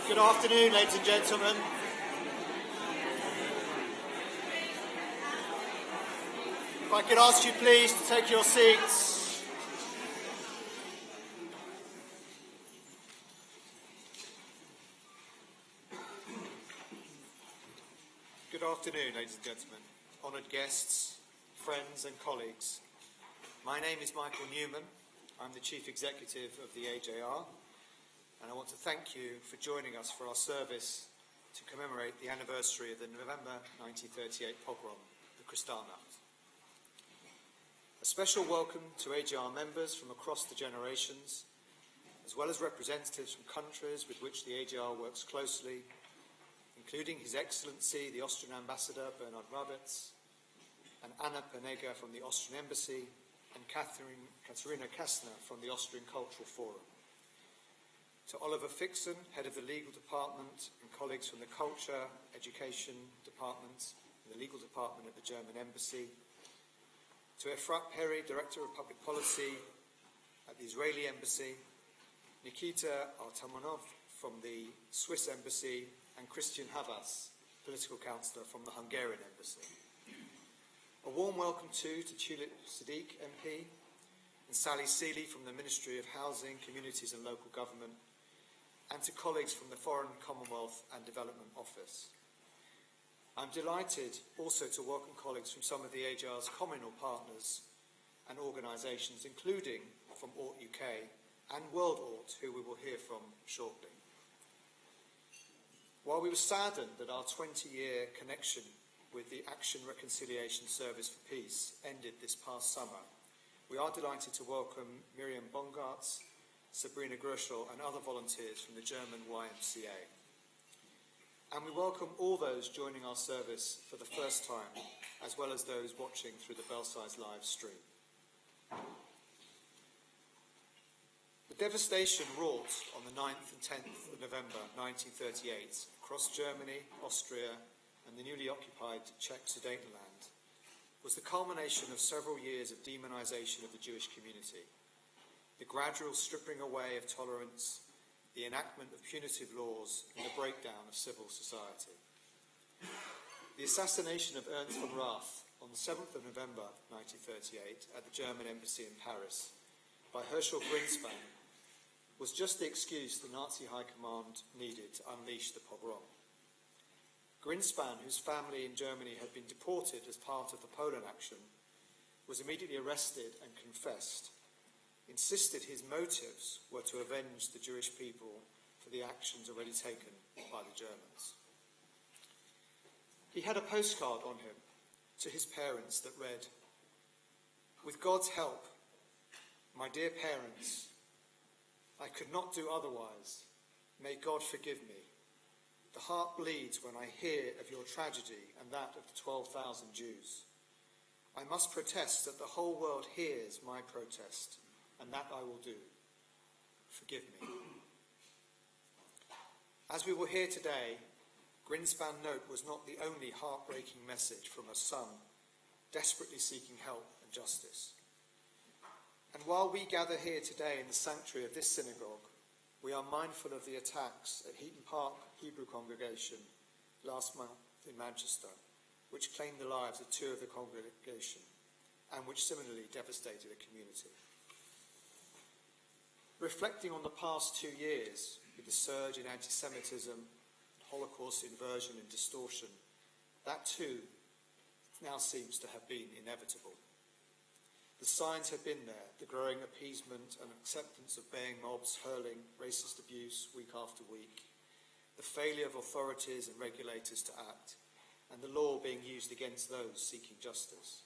Good afternoon, ladies and gentlemen. If I could ask you please to take your seats. Good afternoon, ladies and gentlemen, honoured guests, friends and colleagues. My name is Michael Newman. I'm the Chief Executive of the AJR, and I want to thank you for joining us for our service to commemorate the anniversary of the November 1938 pogrom, the Kristallnacht. A special welcome to AJR members from across the generations, as well as representatives from countries with which the AJR works closely, including His Excellency, the Austrian Ambassador Bernhard Rabitz, and Anna Penega from the Austrian Embassy, and Katharina Kastner from the Austrian Cultural Forum. To Oliver Fixen, Head of the Legal Department, and colleagues from the Culture, Education Departments, and the Legal Department of the German Embassy. To Efrat Peri, Director of Public Policy at the Israeli Embassy, Nikita Artamonov from the Swiss Embassy, and Christian Havas, Political Counsellor from the Hungarian Embassy. A warm welcome to Tulip Siddiq MP and Sally Seeley from the Ministry of Housing, Communities and Local Government, and to colleagues from the Foreign, Commonwealth and Development Office. I'm delighted also to welcome colleagues from some of the AJR's communal partners and organisations, including from Ort UK and World Ort, who we will hear from shortly. While we were saddened that our 20-year connection with the Action Reconciliation Service for Peace ended this past summer, we are delighted to welcome Miriam Bongartz, Sabrina Gerschel and other volunteers from the German YMCA. And we welcome all those joining our service for the first time, as well as those watching through the Belsize live stream. The devastation wrought on the 9th and 10th of November 1938 across Germany, Austria and the newly occupied Czech Sudetenland was the culmination of several years of demonisation of the Jewish community, the gradual stripping away of tolerance, the enactment of punitive laws and the breakdown of civil society. The assassination of Ernst von Rath on the 7th of November 1938 at the German Embassy in Paris by Herschel Greenspan was just the excuse the Nazi High Command needed to unleash the pogrom. Greenspan, whose family in Germany had been deported as part of the Poland action, was immediately arrested and confessed, insisted his motives were to avenge the Jewish people for the actions already taken by the Germans. He had a postcard on him to his parents that read, "With God's help, my dear parents, I could not do otherwise. May God forgive me. The heart bleeds when I hear of your tragedy and that of the 12,000 Jews. I must protest that the whole world hears my protest, and that I will do. Forgive me." As we will hear today, Greenspan's note was not the only heartbreaking message from a son desperately seeking help and justice. And while we gather here today in the sanctuary of this synagogue, we are mindful of the attacks at Heaton Park Hebrew congregation last month in Manchester, which claimed the lives of 2 of the congregation and which similarly devastated a community. Reflecting on the past 2 years with the surge in anti-Semitism, Holocaust inversion and distortion, that too now seems to have been inevitable. The signs have been there, the growing appeasement and acceptance of baying mobs hurling racist abuse week after week, the failure of authorities and regulators to act, and the law being used against those seeking justice.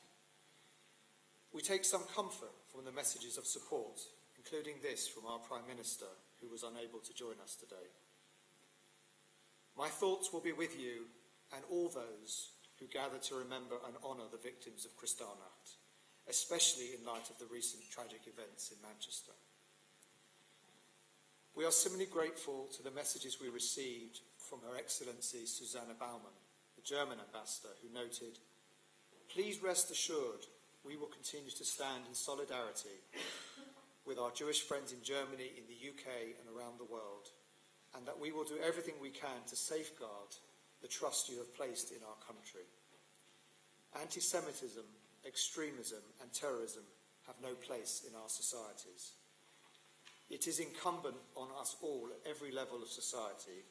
We take some comfort from the messages of support, including this from our Prime Minister, who was unable to join us today. My thoughts will be with you and all those who gather to remember and honour the victims of Kristallnacht, especially in light of the recent tragic events in Manchester. We are similarly grateful to the messages we received from Her Excellency Susanne Baumann, the German ambassador, who noted, "Please rest assured we will continue to stand in solidarity with our Jewish friends in Germany, in the UK and around the world, and that we will do everything we can to safeguard the trust you have placed in our country. Anti-Semitism, extremism and terrorism have no place in our societies. It is incumbent on us all at every level of society,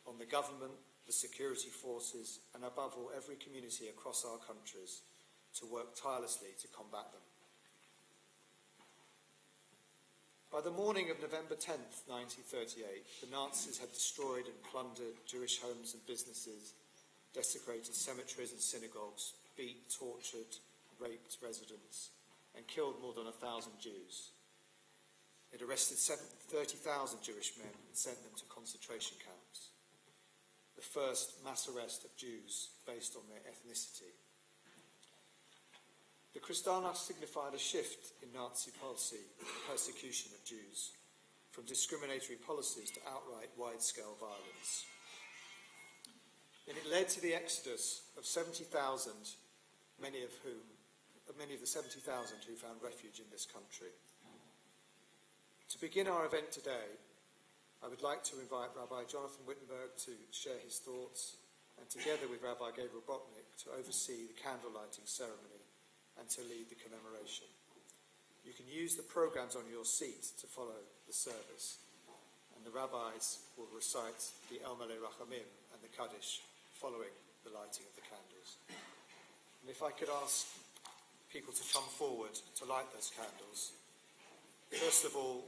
on the government, the security forces, and above all every community across our countries, to work tirelessly to combat them. By the morning of November 10th, 1938, the Nazis had destroyed and plundered Jewish homes and businesses, desecrated cemeteries and synagogues, beat, tortured, raped residents, and killed more than 1,000 Jews. It arrested 30,000 Jewish men and sent them to concentration camps, the first mass arrest of Jews based on their ethnicity. The Kristallnacht signified a shift in Nazi policy, the persecution of Jews, from discriminatory policies to outright wide-scale violence. And it led to the exodus of 70,000, many of the 70,000 who found refuge in this country. To begin our event today, I would like to invite Rabbi Jonathan Wittenberg to share his thoughts, and together with Rabbi Gabriel Botnick to oversee the candle lighting ceremony and to lead the commemoration. You can use the programs on your seat to follow the service, and the rabbis will recite the El Melech Rachamim and the Kaddish following the lighting of the candles. And if I could ask people to come forward to light those candles. First of all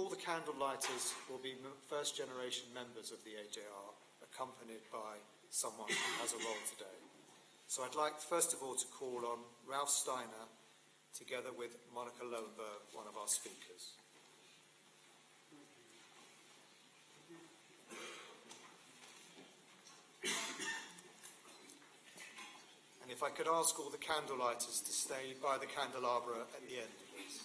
the candle lighters will be first-generation members of the AJR, accompanied by someone who has a role today. So I'd like, first of all, to call on Ralph Steiner, together with Monica Lowenberg, one of our speakers. And if I could ask all the candle lighters to stay by the candelabra at the end, please.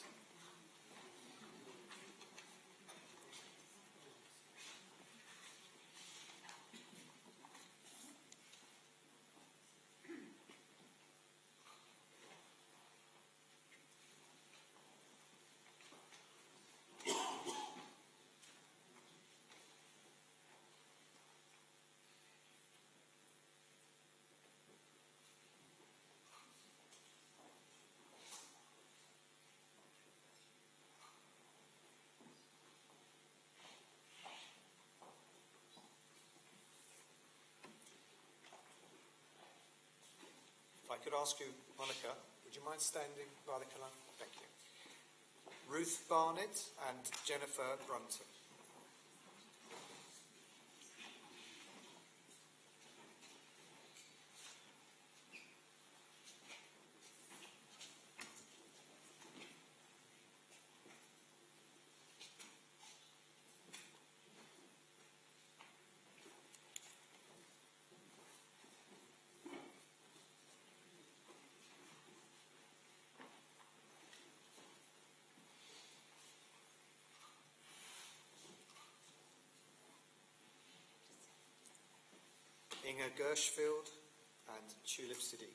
If I could ask you, Monica, would you mind standing by the calandra? Thank you. Ruth Barnett and Jennifer Brunton. Inga Gershfield and Tulip Siddiq.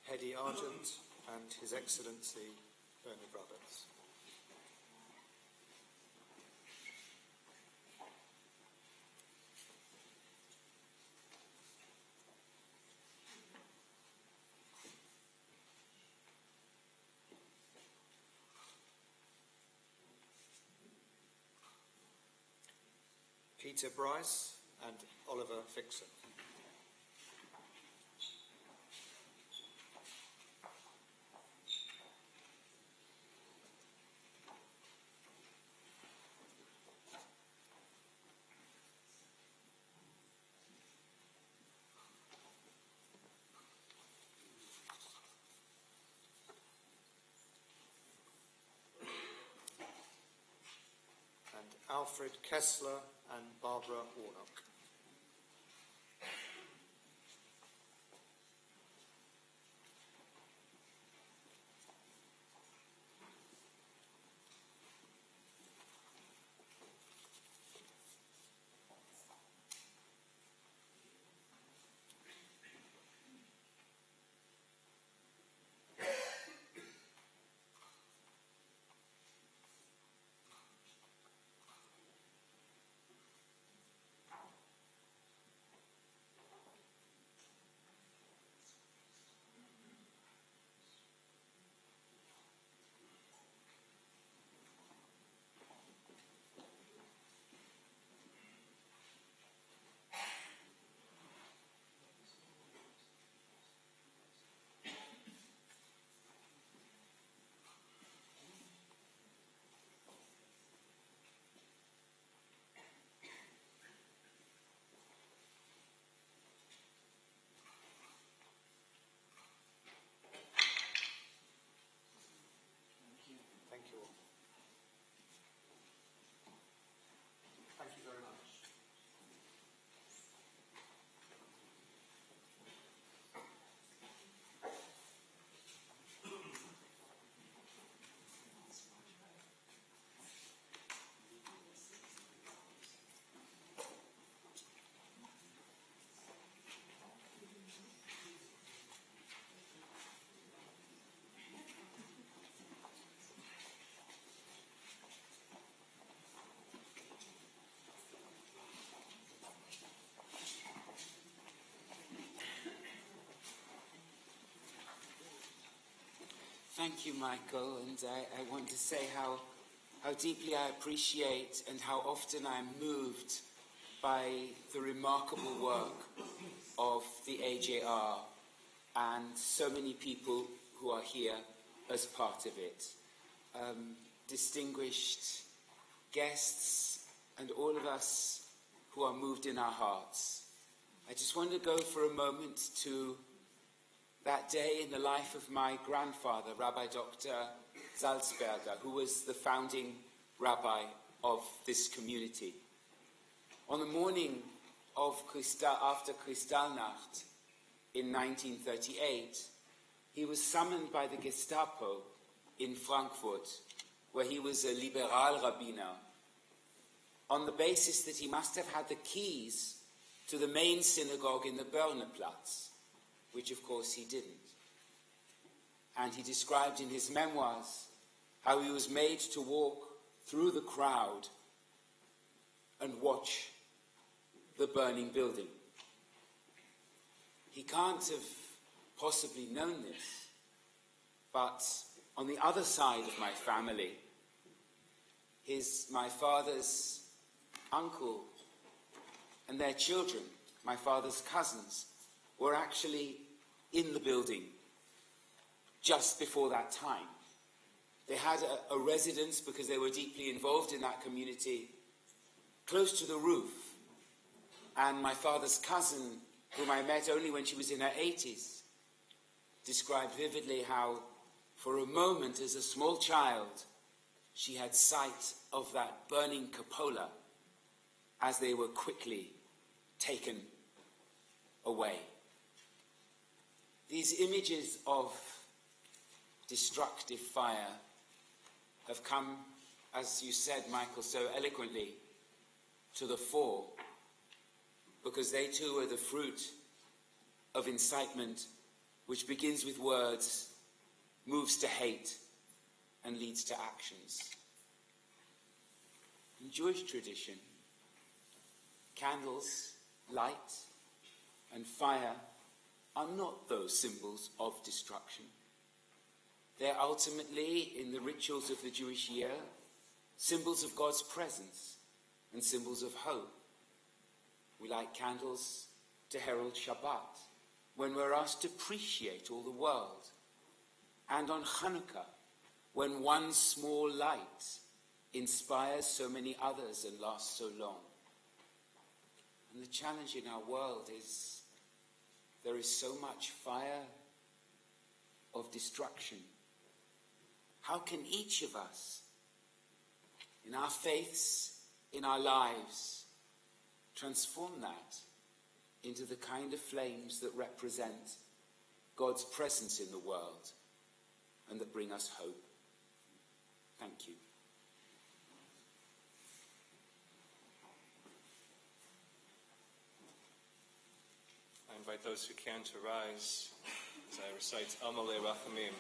Hedy Argent and His Excellency Bernard Roberts. Peter Bryce and Oliver Fixon. Alfred Kessler and Barbara Warnock. Thank you, Michael, and I want to say how deeply I appreciate and how often I'm moved by the remarkable work of the AJR and so many people who are here as part of it. Distinguished guests and all of us who are moved in our hearts. I just want to go for a moment to that day in the life of my grandfather, Rabbi Dr. Salzberger, who was the founding rabbi of this community. On the morning of after Kristallnacht in 1938, he was summoned by the Gestapo in Frankfurt, where he was a liberal rabbiner, on the basis that he must have had the keys to the main synagogue in the Börnerplatz, which of course he didn't. And he described in his memoirs how he was made to walk through the crowd and watch the burning building. He can't have possibly known this, but on the other side of my family, my father's uncle and their children, my father's cousins, were actually in the building just before that time. They had a residence, because they were deeply involved in that community, close to the roof. And my father's cousin, whom I met only when she was in her 80s, described vividly how, for a moment as a small child, she had sight of that burning cupola as they were quickly taken away. These images of destructive fire have come, as you said, Michael, so eloquently, to the fore, because they too are the fruit of incitement, which begins with words, moves to hate, and leads to actions. In Jewish tradition, candles, light, and fire are not those symbols of destruction. They're ultimately, in the rituals of the Jewish year, symbols of God's presence and symbols of hope. We light candles to herald Shabbat, when we're asked to appreciate all the world. And on Hanukkah, when one small light inspires so many others and lasts so long. And the challenge in our world is there is so much fire of destruction. How can each of us, in our faiths, in our lives, transform that into the kind of flames that represent God's presence in the world and that bring us hope? Thank you. I invite those who can to rise as I recite Amalei Rachamim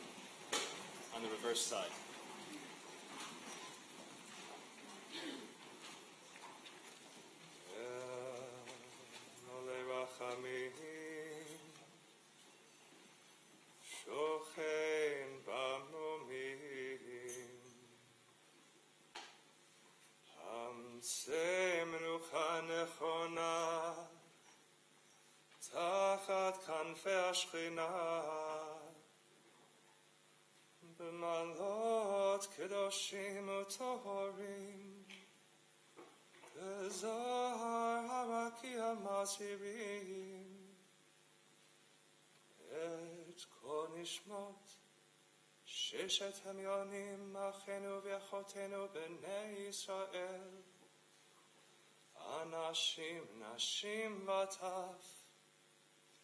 on the reverse side. Amalei Rachamim shochen b'momim hamtzei menucha nechona תחת כנפי השכינה במעלות קדושים וטהורים בזוהר הרקיע מזהירים את כל נשמות ששת המיינים אחינו ואחיותינו בני ישראל אנשים נשים וטף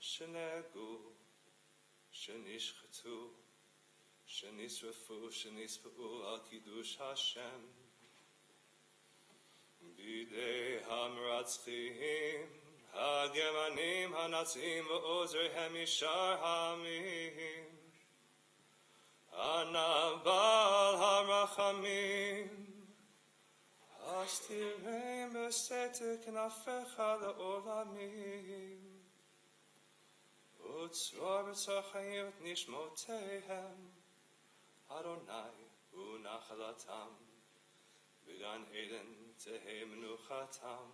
שנהרגו, שנשחטו, שנשרפו, שנספו על קידוש השם בידי המרצחים, הגרמנים, הנאצים ועוזריהם משאר העמים. אנא בעל הרחמים, הסתירם בסתר כנפיך לעולמים. וצרור בצור חיים את נשמותיהם Adonai hu nachalatam, v'gan Eden tehei menuchatam,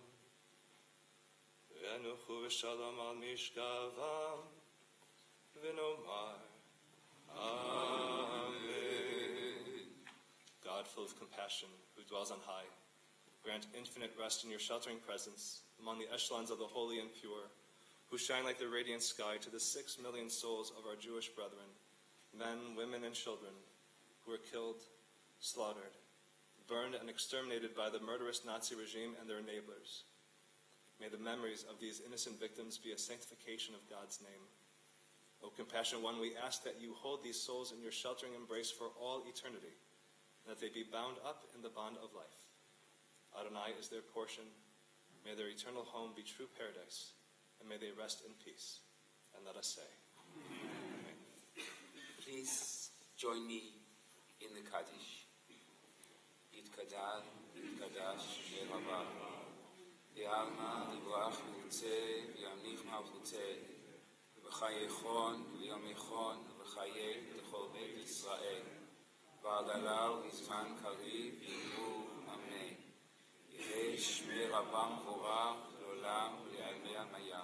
v'yanuchu v'shalom al mishkavam, v'nomar Amen. God, full of compassion, who dwells on high, grant infinite rest in your sheltering presence among the echelons of the holy and pure, who shine like the radiant sky to the 6 million souls of our Jewish brethren, men, women, and children, who were killed, slaughtered, burned, and exterminated by the murderous Nazi regime and their enablers. May the memories of these innocent victims be a sanctification of God's name. O compassionate one, we ask that you hold these souls in your sheltering embrace for all eternity, and that they be bound up in the bond of life. Adonai is their portion. May their eternal home be true paradise, and may they rest in peace. And let us say, Amen. Please join me in the Kaddish. Yitkadal, Yitkadash, Yerabah. Yalma, Yivrach, Yutze, Yamnich, Malchutze. V'chayechon, v'yomechon, v'chayeh l'chol beit Yisrael. V'adala u'izman kariv, yimru, amen. Yehei shmei rabam vorach, l'olam u'le'almei amaya.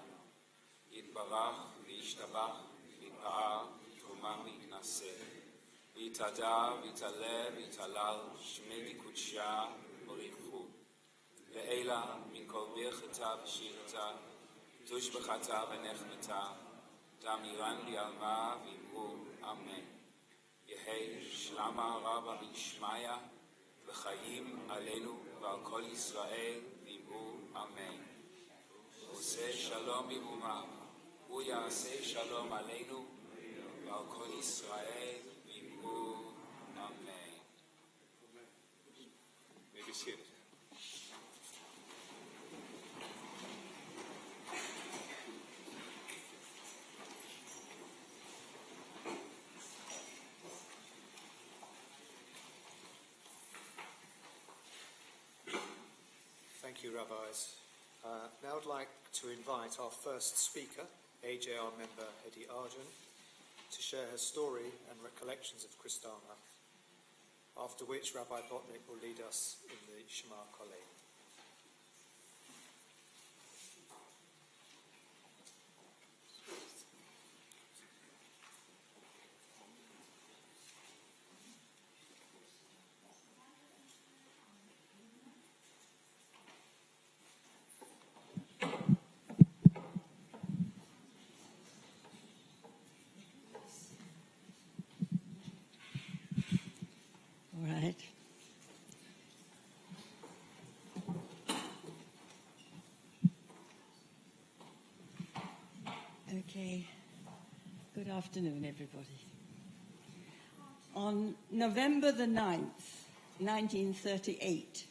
Yitbarach, v'yishtabach, v'yitpa'ar, v'yitrumam v'yitnaseh. V'yitada, v'yitalev, v'yitalal, shmei v'kudsha, v'richu. Ve'ela, min kol bircheta v'shireta, tush b'chata v'nechmeta. Damiran li'alma v'imru, amen. Yehei shlama rabba v'yishmaya, v'chayim alenu v'al kol Yisrael v'imru, amen. Oseh shalom b'imrumav, hu ya'aseh shalom alenu v'al kol Yisrael v'imru, amen. May be seated. Thank you, Rabbis. Now I'd like to invite our first speaker, AJR member Hedi Arjun, to share her story and recollections of Kristallnacht, after which Rabbi Botnick will lead us in the Shema Kolei. All right. Okay. Good afternoon, everybody. On November the 9th, 1938,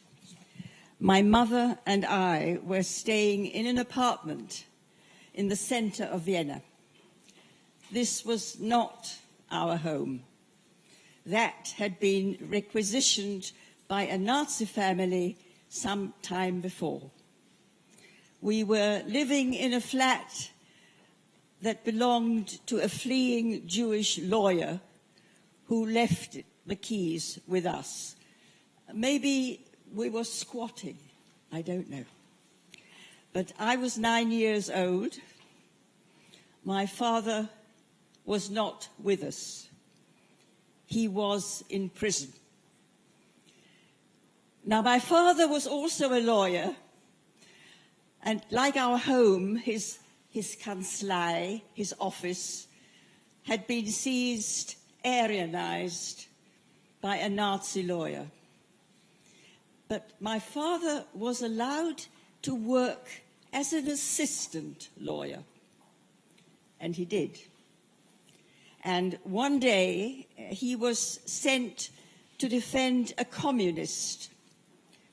my mother and I were staying in an apartment in the center of Vienna. This was not our home. That had been requisitioned by a Nazi family some time before. We were living in a flat that belonged to a fleeing Jewish lawyer who left the keys with us. Maybe we were squatting, I don't know. But I was 9 years old. My father was not with us. He was in prison. Now, my father was also a lawyer, and like our home, his kanzlei, his office, had been seized, Aryanized by a Nazi lawyer. But my father was allowed to work as an assistant lawyer, and he did. And one day, he was sent to defend a communist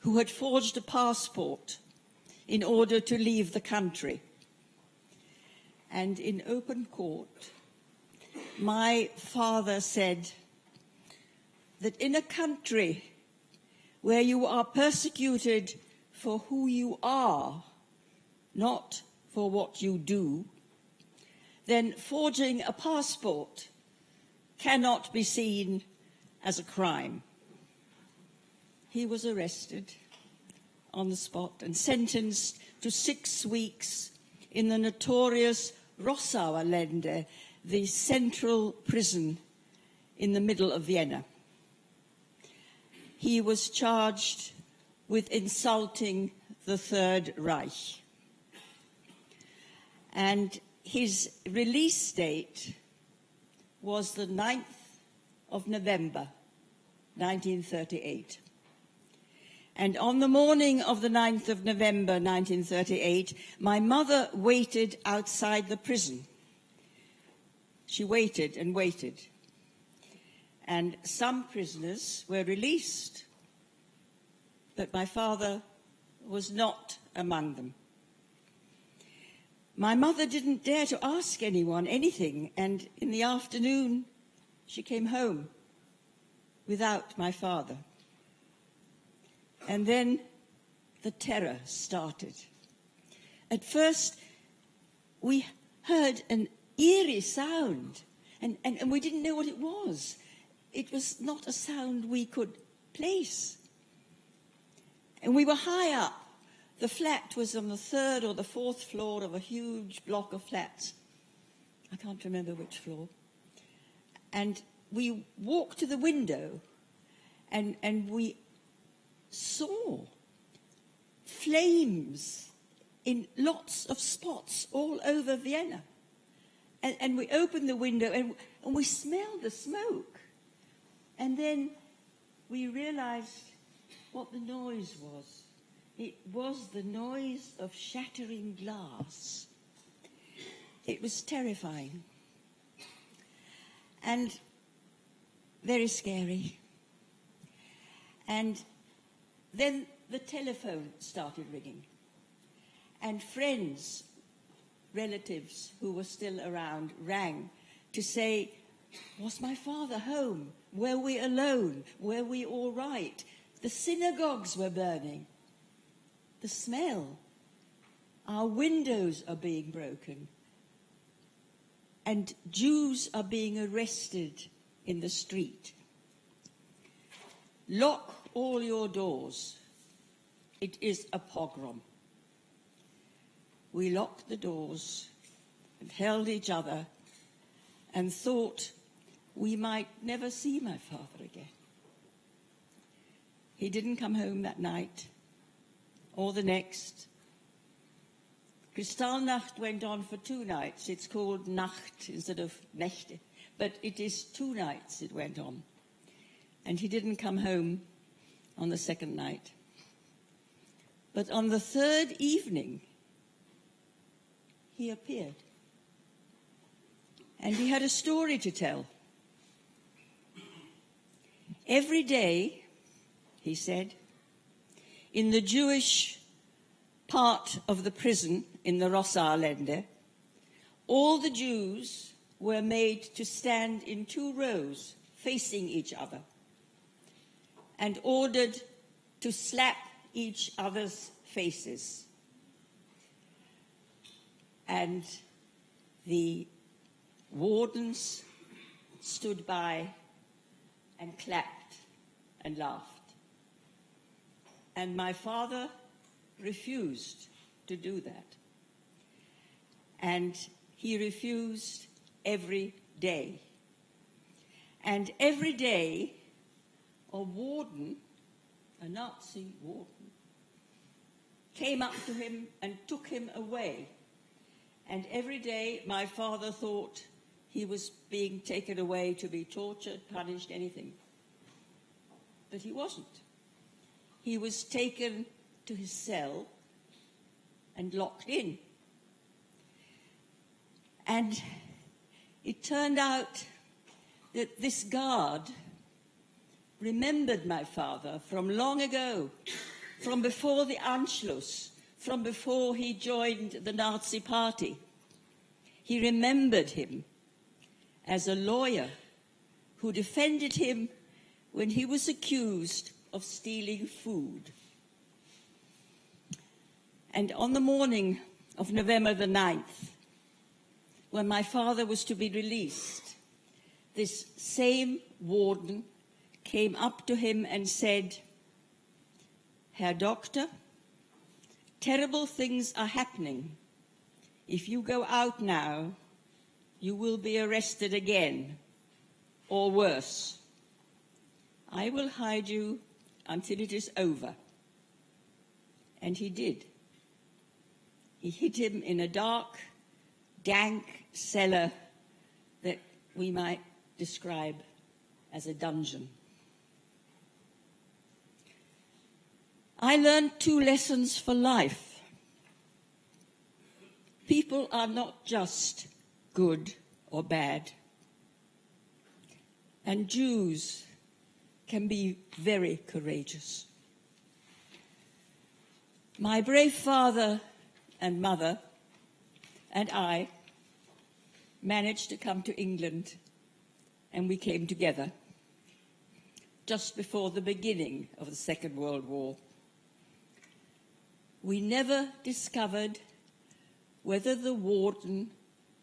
who had forged a passport in order to leave the country. And in open court, my father said that in a country where you are persecuted for who you are, not for what you do, then forging a passport cannot be seen as a crime. He was arrested on the spot and sentenced to 6 weeks in the notorious Rossauer Lände, the central prison in the middle of Vienna. He was charged with insulting the Third Reich. And his release date was the 9th of November, 1938. And on the morning of the 9th of November, 1938, my mother waited outside the prison. She waited and waited. And some prisoners were released, but my father was not among them. My mother didn't dare to ask anyone anything, and in the afternoon, she came home without my father. And then the terror started. At first, we heard an eerie sound, and we didn't know what it was. It was not a sound we could place. And we were high up. The flat was on the 3rd or the 4th floor of a huge block of flats. I can't remember which floor. And we walked to the window, and we saw flames in lots of spots all over Vienna. And we opened the window, and we smelled the smoke. And then we realized what the noise was. It was the noise of shattering glass. It was terrifying and very scary. And then the telephone started ringing, and friends, relatives who were still around rang to say, was my father home? Were we alone? Were we all right? The synagogues were burning. The smell. Our windows are being broken. And Jews are being arrested in the street. Lock all your doors. It is a pogrom. We locked the doors and held each other and thought we might never see my father again. He didn't come home that night or the next. Kristallnacht went on for 2 nights. It's called Nacht instead of Nächte. But it is 2 nights it went on. And he didn't come home on the 2nd night. But on the 3rd evening, he appeared. And he had a story to tell. Every day, he said, in the Jewish part of the prison in the Rossauer Lände, all the Jews were made to stand in 2 rows facing each other and ordered to slap each other's faces. And the wardens stood by and clapped and laughed. And my father refused to do that. And he refused every day. And every day, a warden, a Nazi warden, came up to him and took him away. And every day, my father thought he was being taken away to be tortured, punished, anything. But he wasn't. He was taken to his cell and locked in. And it turned out that this guard remembered my father from long ago, from before the Anschluss, from before he joined the Nazi Party. He remembered him as a lawyer who defended him when he was accused of stealing food. And on the morning of November the 9th, when my father was to be released, this same warden came up to him and said, "Herr Doctor, terrible things are happening. If you go out now, you will be arrested again, or worse. I will hide you until it is over." And he did. He hid him in a dark, dank cellar that we might describe as a dungeon. I learned 2 lessons for life. People are not just good or bad. And Jews can be very courageous. My brave father and mother and I managed to come to England, and we came together just before the beginning of the Second World War. We never discovered whether the warden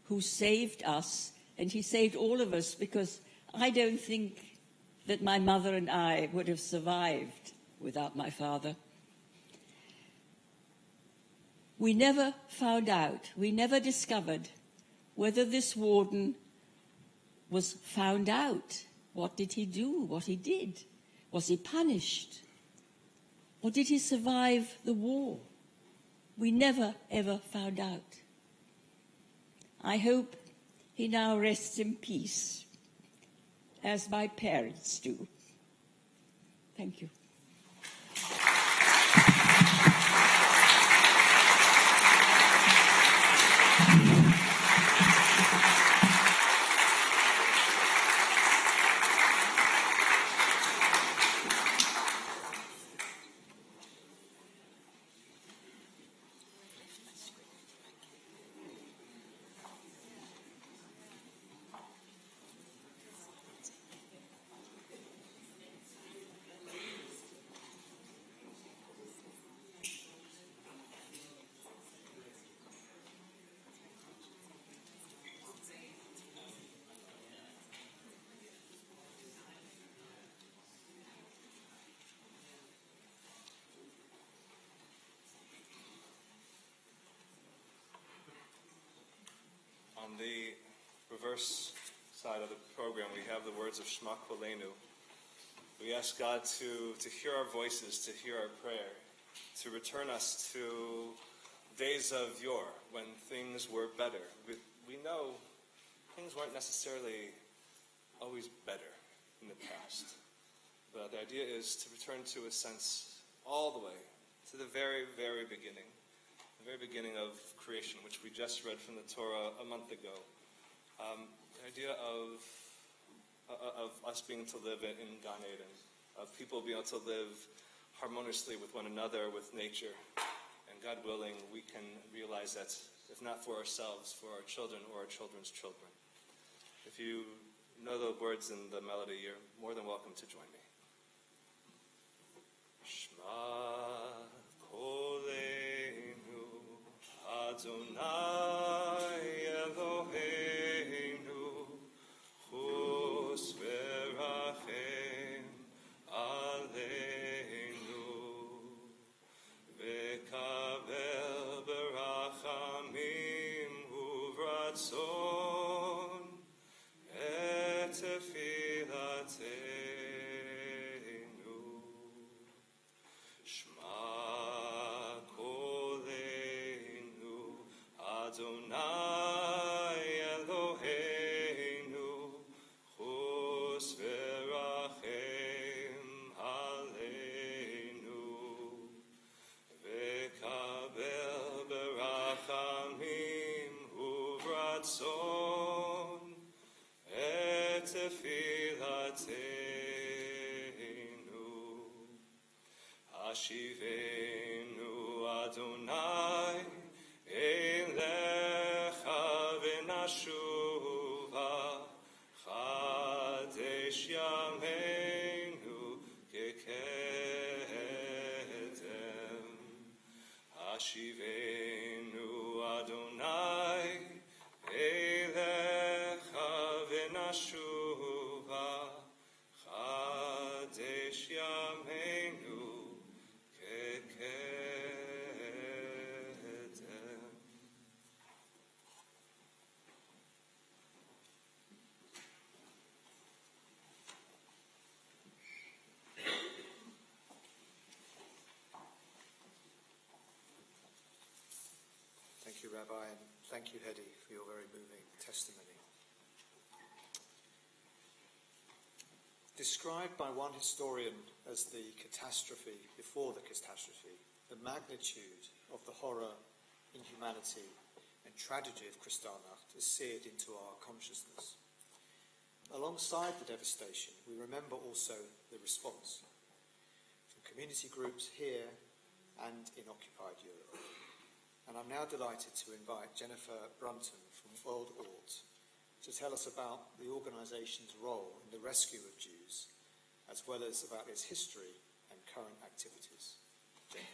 who saved us, and he saved all of us, because I don't think that my mother and I would have survived without my father. We never found out, we never discovered whether this warden was found out. What did he do? What he did? Was he punished? Or did he survive the war? We never, ever found out. I hope he now rests in peace, as my parents do. Thank you. On the reverse side of the program, we have the words of Shema Kolenu. We ask God to hear our voices, to hear our prayer, to return us to days of yore when things were better. We know things weren't necessarily always better in the past, but the idea is to return to a sense all the way to the very, very beginning. The very beginning of creation, which we just read from the Torah a month ago. The idea of us being to live in Gan Eden, of people being able to live harmoniously with one another, with nature. And God willing, we can realize that, if not for ourselves, for our children or our children's children. If you know the words and the melody, you're more than welcome to join me. Shema Kolenu Adonai Eloheinu Chus v'rachem aleinu v'kabel b'rachamim uvratzon et tefilateinu Shema Kolenu Adonai Eloheinu Chus v'rachem aleinu v'kabel b'rachamim uvratzon et tefilateinu Hashivenu Adonai Elecha v'nashuva Chadesh yameinu kekedem Hashivenu Adonai Elecha v'nashuva Chadesh Thank you, Rabbi, and thank you, Hedy, for your very moving testimony. Described by one historian as the catastrophe before the catastrophe, the magnitude of the horror, inhumanity, and tragedy of Kristallnacht is seared into our consciousness. Alongside the devastation, we remember also the response from community groups here and in occupied Europe. And I'm now delighted to invite Jennifer Brunton from World Ort to tell us about the organisation's role in the rescue of Jews, as well as about its history and current activities. Jennifer.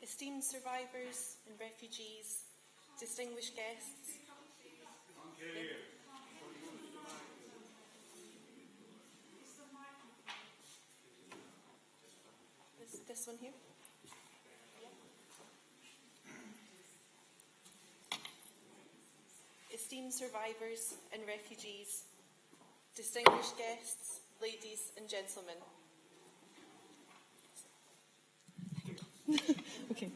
Esteemed survivors and refugees, distinguished guests. This one here. Esteemed survivors and refugees, distinguished guests, ladies and gentlemen. Okay.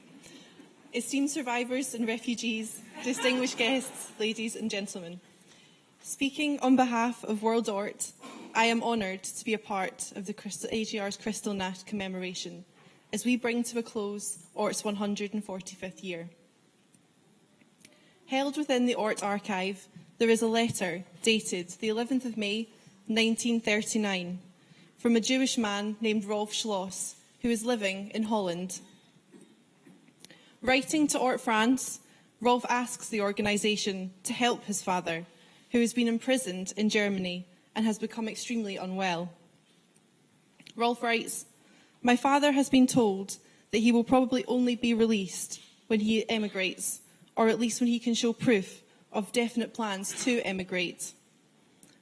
Esteemed survivors and refugees, distinguished guests, ladies and gentlemen. Speaking on behalf of World Ort, I am honoured to be a part of the AJR's Kristallnacht commemoration as we bring to a close Ort's 145th year. Held within the Ort archive, there is a letter dated the 11th of May, 1939, from a Jewish man named Rolf Schloss, who is living in Holland. Writing to Ort France, Rolf asks the organisation to help his father, who has been imprisoned in Germany and has become extremely unwell. Rolf writes, "My father has been told that he will probably only be released when he emigrates, or at least when he can show proof of definite plans to emigrate.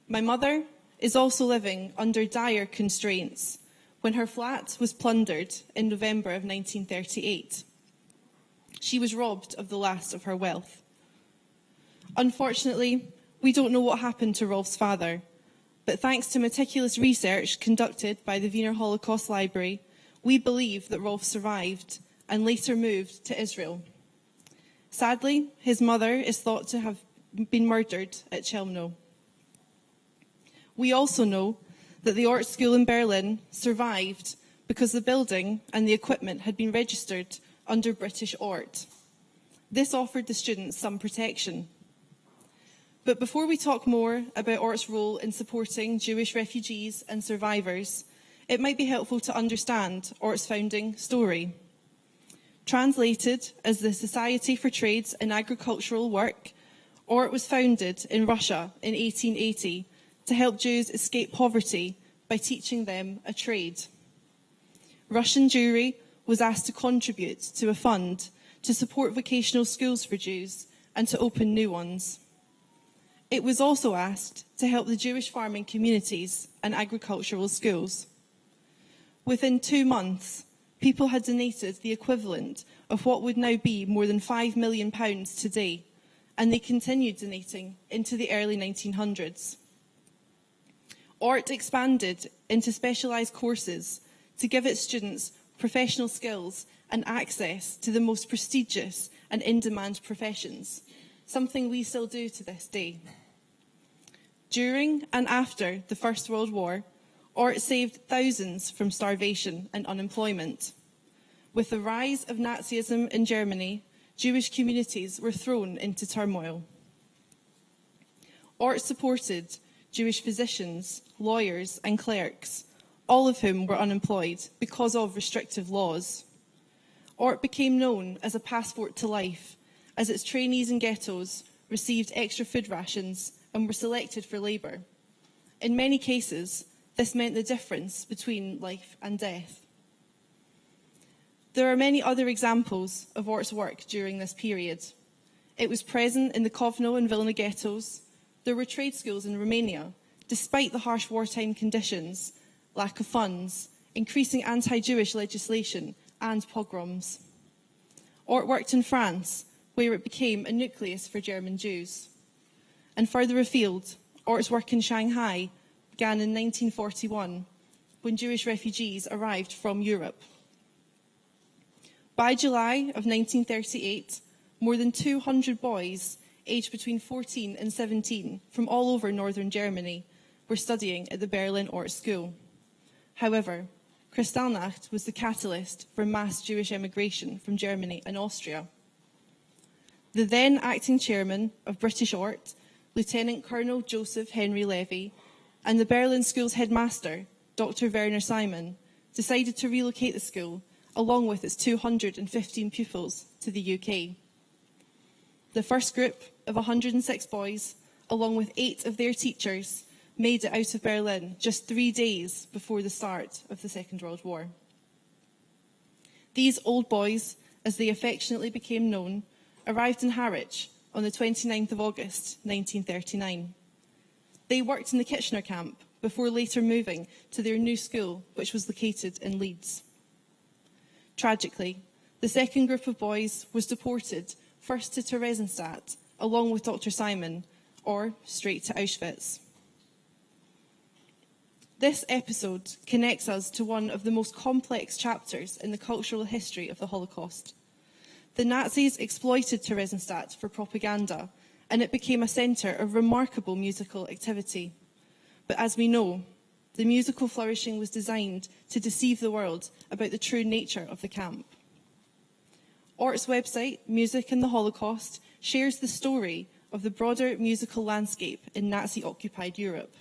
My mother is also living under dire constraints when her flat was plundered in November of 1938. She was robbed of the last of her wealth. Unfortunately, we don't know what happened to Rolf's father, but thanks to meticulous research conducted by the Wiener Holocaust Library, we believe that Rolf survived and later moved to Israel. Sadly, his mother is thought to have been murdered at Chelmno. We also know that the Ort School in Berlin survived because the building and the equipment had been registered under British Ort. This offered the students some protection. But before we talk more about Ort's role in supporting Jewish refugees and survivors, it might be helpful to understand Ort's founding story. Translated as the Society for Trades and Agricultural Work, Ort was founded in Russia in 1880 to help Jews escape poverty by teaching them a trade. Russian Jewry was asked to contribute to a fund to support vocational schools for Jews and to open new ones. It was also asked to help the Jewish farming communities and agricultural schools. Within 2 months, people had donated the equivalent of what would now be more than £5 million today, and they continued donating into the early 1900s. Ort expanded into specialised courses to give its students professional skills and access to the most prestigious and in-demand professions, something we still do to this day. During and after the First World War, Ort saved thousands from starvation and unemployment. With the rise of Nazism in Germany, Jewish communities were thrown into turmoil. Ort supported Jewish physicians, lawyers and clerks, all of whom were unemployed because of restrictive laws. Ort became known as a passport to life, as its trainees in ghettos received extra food rations and were selected for labour. In many cases, this meant the difference between life and death. There are many other examples of Ort's work during this period. It was present in the Kovno and Vilna ghettos. There were trade schools in Romania, despite the harsh wartime conditions, lack of funds, increasing anti-Jewish legislation and pogroms. Ort worked in France, where it became a nucleus for German Jews. and further afield, Ort's work in Shanghai began in 1941, when Jewish refugees arrived from Europe. By July of 1938, more than 200 boys aged between 14 and 17 from all over northern Germany were studying at the Berlin Ort School. However, Kristallnacht was the catalyst for mass Jewish emigration from Germany and Austria. The then acting chairman of British Ort, Lieutenant Colonel Joseph Henry Levy, and the Berlin School's headmaster, Dr. Werner Simon, decided to relocate the school, along with its 215 pupils, to the UK. The first group of 106 boys, along with 8 of their teachers, made it out of Berlin just 3 days before the start of the Second World War. These old boys, as they affectionately became known, arrived in Harwich on the 29th of August 1939. They worked in the Kitchener camp before later moving to their new school, which was located in Leeds. Tragically, the second group of boys was deported first to Theresienstadt, along with Dr. Simon, or straight to Auschwitz. This episode connects us to one of the most complex chapters in the cultural history of the Holocaust. The Nazis exploited Theresienstadt for propaganda, and it became a centre of remarkable musical activity. But as we know, the musical flourishing was designed to deceive the world about the true nature of the camp. Ort's website, Music and the Holocaust, shares the story of the broader musical landscape in Nazi-occupied Europe.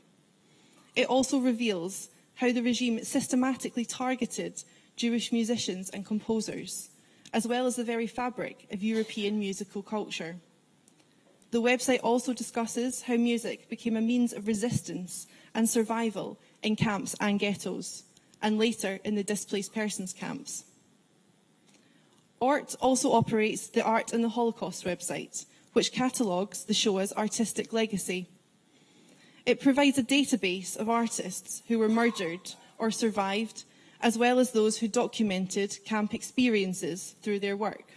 It also reveals how the regime systematically targeted Jewish musicians and composers, as well as the very fabric of European musical culture. The website also discusses how music became a means of resistance and survival in camps and ghettos, and later in the displaced persons camps. Ort also operates the Art and the Holocaust website, which catalogues the Shoah's artistic legacy. It provides a database of artists who were murdered or survived, as well as those who documented camp experiences through their work.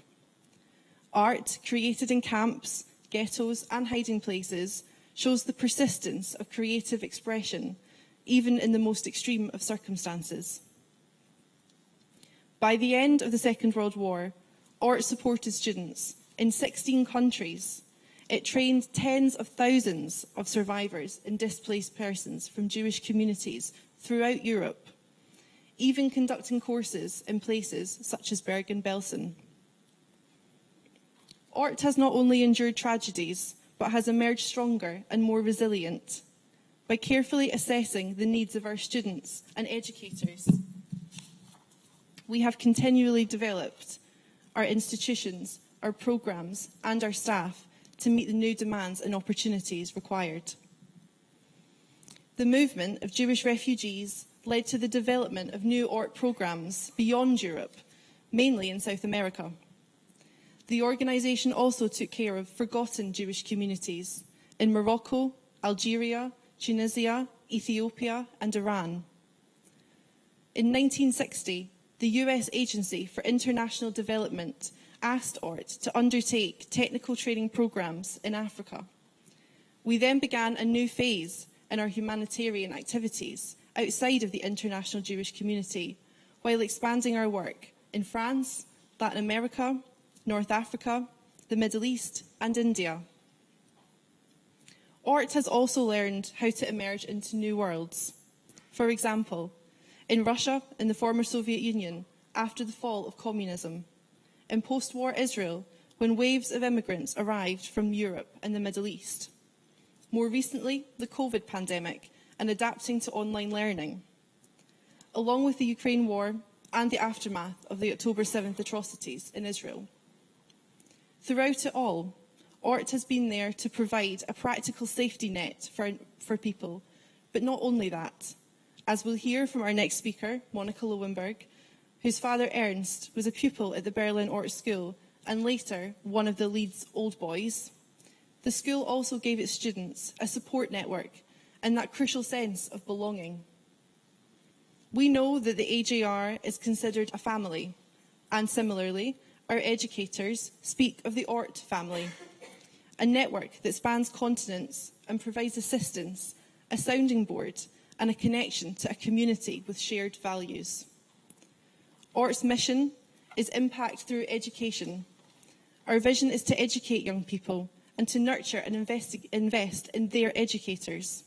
Art created in camps, ghettos and hiding places shows the persistence of creative expression, even in the most extreme of circumstances. By the end of the Second World War, Ort supported students in 16 countries. It trained tens of thousands of survivors and displaced persons from Jewish communities throughout Europe, even conducting courses in places such as Bergen-Belsen. Ort has not only endured tragedies, but has emerged stronger and more resilient. By carefully assessing the needs of our students and educators, we have continually developed our institutions, our programmes and our staff to meet the new demands and opportunities required. The movement of Jewish refugees led to the development of new Ort programmes beyond Europe, mainly in South America. The organisation also took care of forgotten Jewish communities in Morocco, Algeria, Tunisia, Ethiopia and Iran. In 1960, the US Agency for International Development asked Ort to undertake technical training programmes in Africa. We then began a new phase in our humanitarian activities outside of the international Jewish community, while expanding our work in France, Latin America, North Africa, the Middle East and India. Ort has also learned how to emerge into new worlds. For example, in Russia and the former Soviet Union after the fall of communism, in post-war Israel when waves of immigrants arrived from Europe and the Middle East. More recently, the COVID pandemic and adapting to online learning, along with the Ukraine war and the aftermath of the October 7th atrocities in Israel. Throughout it all, Ort has been there to provide a practical safety net for people, but not only that. As we'll hear from our next speaker, Monica Lowenberg, whose father Ernst was a pupil at the Berlin Ort School and later one of the Leeds Old Boys, the school also gave its students a support network and that crucial sense of belonging. We know that the AJR is considered a family, and similarly, our educators speak of the Ort family. a network that spans continents and provides assistance, a sounding board, and a connection to a community with shared values. ORT's mission is impact through education. Our vision is to educate young people and to nurture and invest in their educators,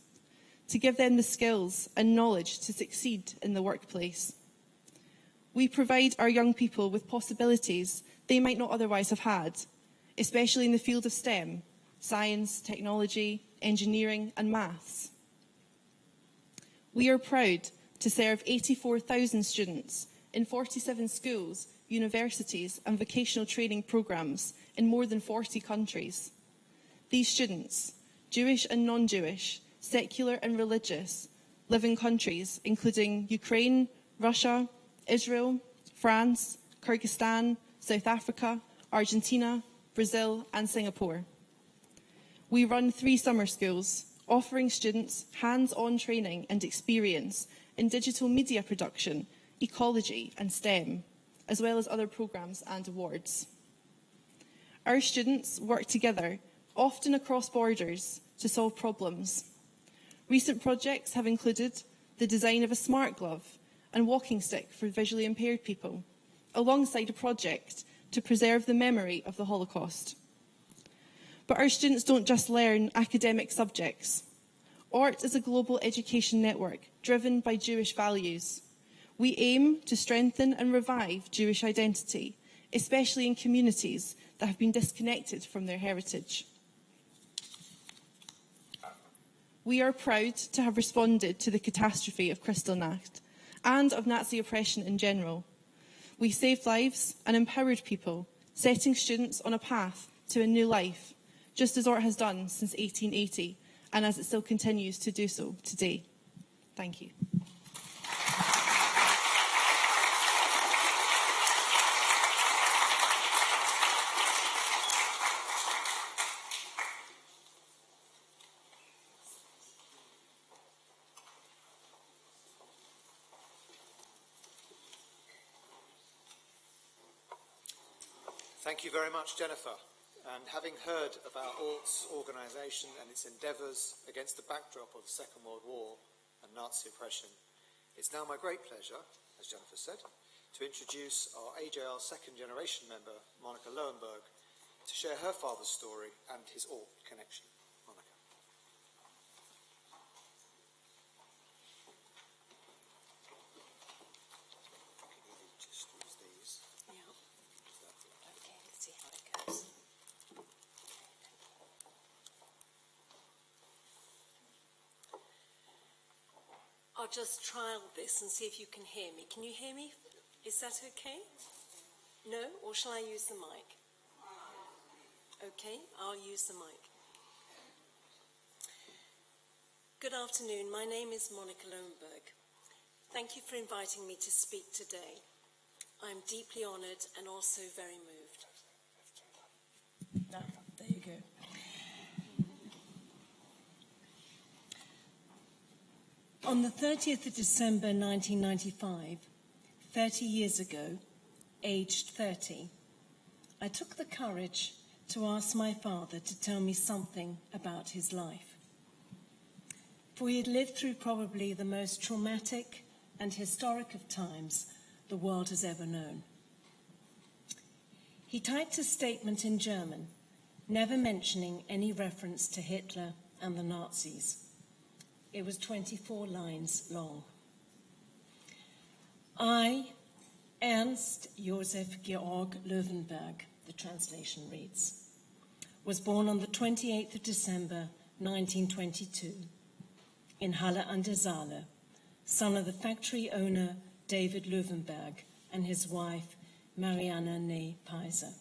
to give them the skills and knowledge to succeed in the workplace. We provide our young people with possibilities they might not otherwise have had, especially in the field of STEM, science, technology, engineering and maths. We are proud to serve 84,000 students in 47 schools, universities and vocational training programmes in more than 40 countries. These students, Jewish and non-Jewish, secular and religious, live in countries including Ukraine, Russia, Israel, France, Kyrgyzstan, South Africa, Argentina, Brazil and Singapore. We run 3 summer schools, offering students hands-on training and experience in digital media production, ecology and STEM, as well as other programmes and awards. Our students work together, often across borders, to solve problems. Recent projects have included the design of a smart glove and walking stick for visually impaired people, alongside a project to preserve the memory of the Holocaust. But our students don't just learn academic subjects. ORT is a global education network driven by Jewish values. We aim to strengthen and revive Jewish identity, especially in communities that have been disconnected from their heritage. We are proud to have responded to the catastrophe of Kristallnacht and of Nazi oppression in general. We saved lives and empowered people, setting students on a path to a new life, just as ORT has done since 1880 and as it still continues to do so today. Thank you. Thank you very much, Jennifer. And having heard about ORT's organisation and its endeavours against the backdrop of the Second World War and Nazi oppression, it's now my great pleasure, as Jennifer said, to introduce our AJR second generation member, Monica Lowenberg, to share her father's story and his ORT connection. Monica. Can you just use these? Yeah. Okay, let's see how it goes. I'll just trial this and see if you can hear me. Can you hear me? Is that okay? No? Or shall I use the mic? Okay, I'll use the mic. Good afternoon. My name is Monica Lowenberg. Thank you for inviting me to speak today. I'm deeply honoured and also very moved. No, there you go. On the 30th of December 1995, 30 years ago, aged 30, I took the courage to ask my father to tell me something about his life. For he had lived through probably the most traumatic and historic of times the world has ever known. He typed a statement in German, never mentioning any reference to Hitler and the Nazis. It was 24 lines long. I, Ernst Josef Georg Löwenberg, the translation reads, was born on the 28th of December 1922 in Halle an der Saale, son of the factory owner David Löwenberg and his wife Marianne née Peiser.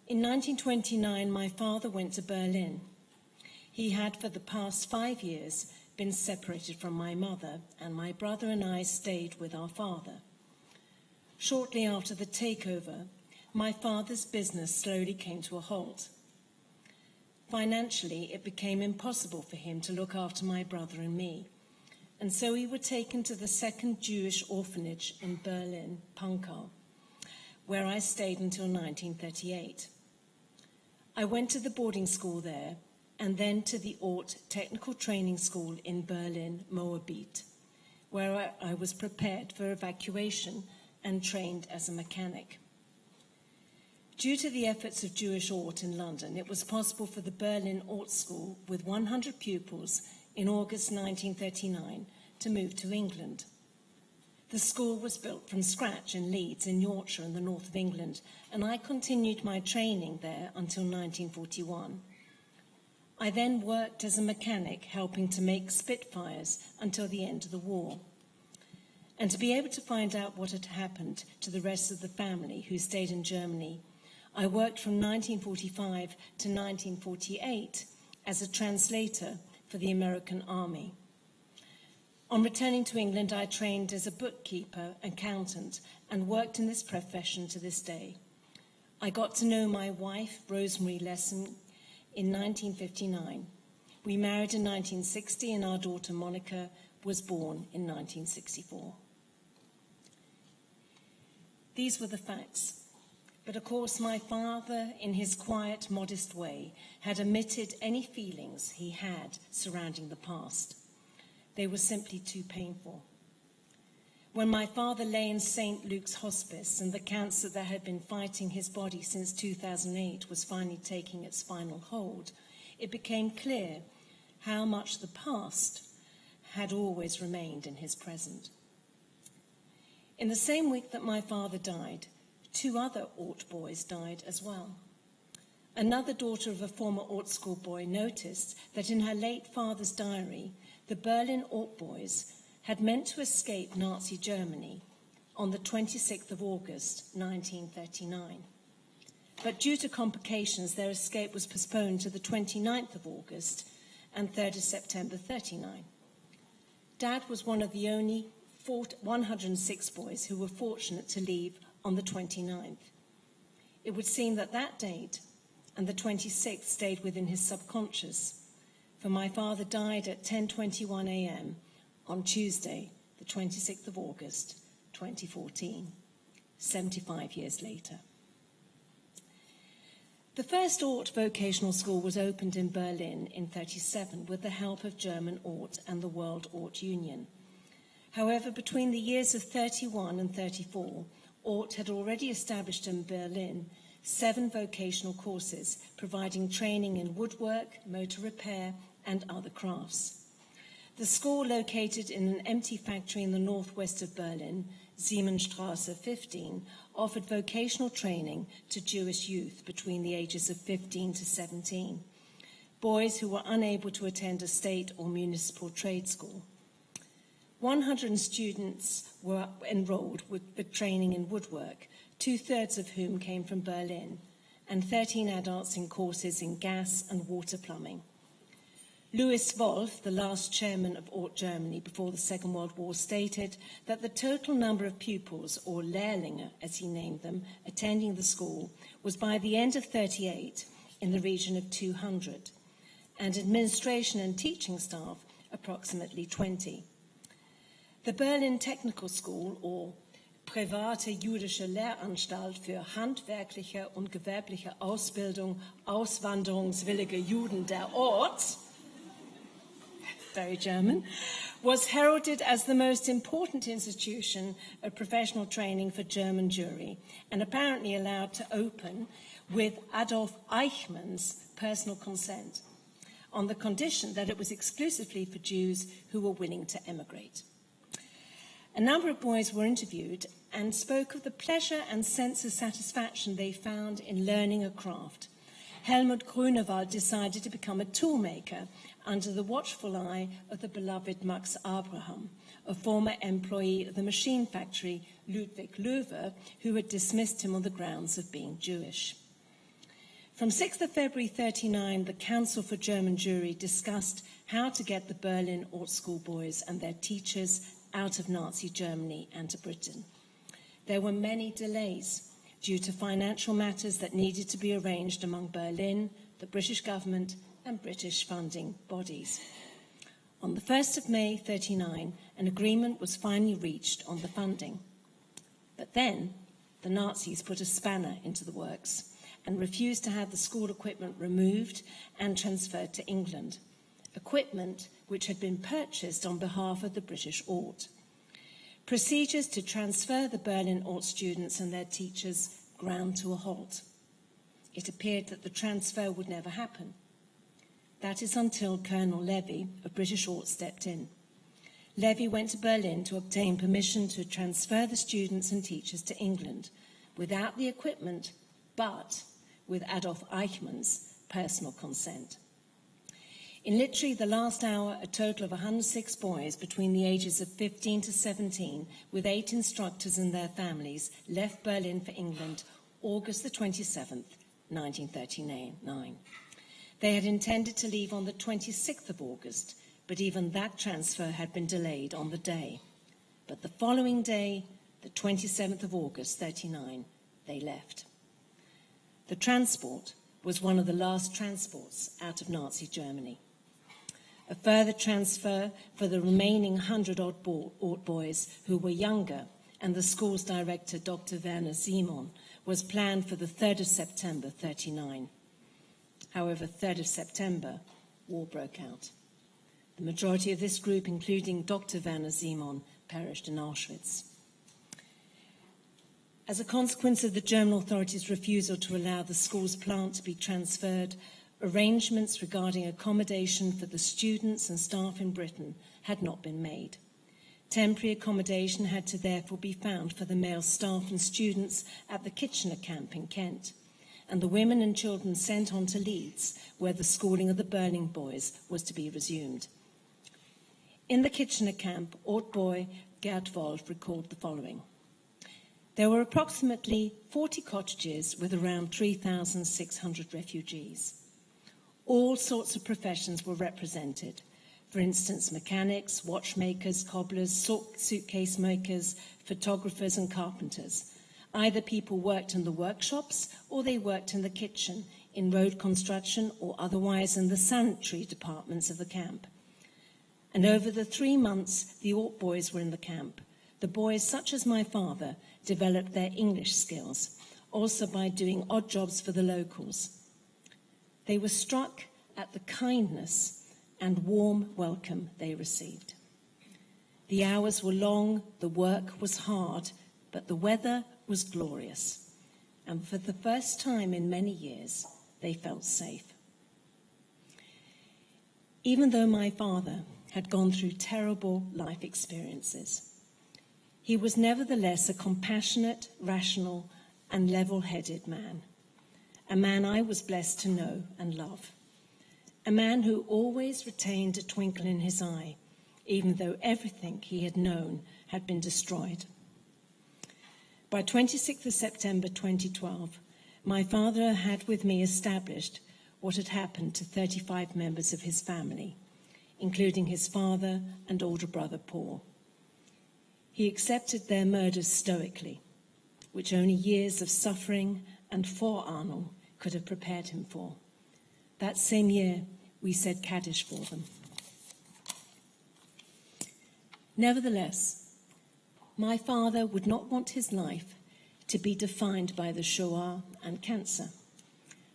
In 1929, my father went to Berlin. He had for the past 5 years been separated from my mother, and my brother and I stayed with our father. Shortly after the takeover, my father's business slowly came to a halt. Financially, it became impossible for him to look after my brother and me, and so we were taken to the second Jewish orphanage in Berlin, Punkau, where I stayed until 1938. I went to the boarding school there and then to the Ort Technical Training School in Berlin, Moabit, where I was prepared for evacuation and trained as a mechanic. Due to the efforts of Jewish Ort in London, it was possible for the Berlin Ort School, with 100 pupils, in August 1939, to move to England. The school was built from scratch in Leeds, in Yorkshire, in the north of England, and I continued my training there until 1941. I then worked as a mechanic, helping to make Spitfires until the end of the war. And to be able to find out what had happened to the rest of the family who stayed in Germany, I worked from 1945 to 1948 as a translator for the American Army. On returning to England, I trained as a bookkeeper, accountant, and worked in this profession to this day. I got to know my wife, Rosemary Lesson, in 1959. We married in 1960, and our daughter, Monica, was born in 1964. These were the facts. But of course, my father, in his quiet, modest way, had omitted any feelings he had surrounding the past. They were simply too painful. When my father lay in St. Luke's hospice and the cancer that had been fighting his body since 2008 was finally taking its final hold, it became clear how much the past had always remained in his present. In the same week that my father died, 2 other Ort boys died as well. Another daughter of a former Ort school boy noticed that in her late father's diary, the Berlin Ort boys had meant to escape Nazi Germany on the 26th of August, 1939. But due to complications, their escape was postponed to the 29th of August and 3rd of September 39. Dad was one of the only 106 boys who were fortunate to leave on the 29th. It would seem that that date and the 26th stayed within his subconscious, for my father died at 10:21 a.m. on Tuesday, the 26th of August, 2014, 75 years later. The first Ort vocational school was opened in Berlin in 1937 with the help of German Ort and the World Ort Union. However, between the years of 1931 and 1934, Ort had already established in Berlin 7 vocational courses, providing training in woodwork, motor repair, and other crafts. The school, located in an empty factory in the northwest of Berlin, Siemensstraße 15, offered vocational training to Jewish youth between the ages of 15 to 17, boys who were unable to attend a state or municipal trade school. 100 students were enrolled with training in woodwork, 2/3 of whom came from Berlin, and 13 adults in courses in gas and water plumbing. Louis Wolf, the last chairman of Ort Germany before the Second World War, stated that the total number of pupils, or Lehrlinge as he named them, attending the school was by the end of 1938 in the region of 200, and administration and teaching staff approximately 20. The Berlin Technical School, or Private Jüdische Lehranstalt für handwerkliche und gewerbliche Ausbildung auswanderungswillige Juden der Ort, very German, was heralded as the most important institution of professional training for German Jewry, and apparently allowed to open with Adolf Eichmann's personal consent, on the condition that it was exclusively for Jews who were willing to emigrate. A number of boys were interviewed and spoke of the pleasure and sense of satisfaction they found in learning a craft. Helmut Grunewald decided to become a toolmaker under the watchful eye of the beloved Max Abraham, a former employee of the machine factory Ludwig Löwe, who had dismissed him on the grounds of being Jewish. From 6th of February 1939, the Council for German Jewry discussed how to get the Berlin Ort School boys and their teachers out of Nazi Germany and to Britain. There were many delays due to financial matters that needed to be arranged among Berlin, the British government, and British funding bodies. On the 1st of May 1939, an agreement was finally reached on the funding. But then the Nazis put a spanner into the works and refused to have the school equipment removed and transferred to England, equipment which had been purchased on behalf of the British Ort. Procedures to transfer the Berlin Ort students and their teachers ground to a halt. It appeared that the transfer would never happen. That is until Colonel Levy of British Ort stepped in. Levy went to Berlin to obtain permission to transfer the students and teachers to England without the equipment, but with Adolf Eichmann's personal consent. In literally the last hour, a total of 106 boys between the ages of 15 to 17, with 8 instructors and their families, left Berlin for England August the 27th, 1939. They had intended to leave on the 26th of August, but even that transfer had been delayed on the day. But the following day, the 27th of August, 39, they left. The transport was one of the last transports out of Nazi Germany. A further transfer for the remaining 100-odd boys who were younger, and the school's director, Dr. Werner Simon, was planned for the 3rd of September, 39. However, 3rd of September, war broke out. The majority of this group, including Dr. Werner Simon, perished in Auschwitz. As a consequence of the German authorities' refusal to allow the school's plant to be transferred, arrangements regarding accommodation for the students and staff in Britain had not been made. Temporary accommodation had to therefore be found for the male staff and students at the Kitchener camp in Kent, and the women and children sent on to Leeds, where the schooling of the Berlin boys was to be resumed. In the Kitchener camp, Ort boy Gerd Wolf recalled the following. There were approximately 40 cottages with around 3,600 refugees. All sorts of professions were represented. For instance, mechanics, watchmakers, cobblers, suitcase makers, photographers and carpenters. Either people worked in the workshops or they worked in the kitchen, in road construction or otherwise in the sanitary departments of the camp. And over the 3 months the Ort boys were in the camp, the boys, such as my father, developed their English skills, also by doing odd jobs for the locals. They were struck at the kindness and warm welcome they received. The hours were long, the work was hard, but the weather was glorious. And for the first time in many years, they felt safe. Even though my father had gone through terrible life experiences, he was nevertheless a compassionate, rational, and level-headed man. A man I was blessed to know and love. A man who always retained a twinkle in his eye, even though everything he had known had been destroyed. By 26th of September 2012, my father had with me established what had happened to 35 members of his family, including his father and older brother Paul. He accepted their murders stoically, which only years of suffering and Vorahnung could have prepared him for. That same year, we said Kaddish for them. Nevertheless, my father would not want his life to be defined by the Shoah and cancer.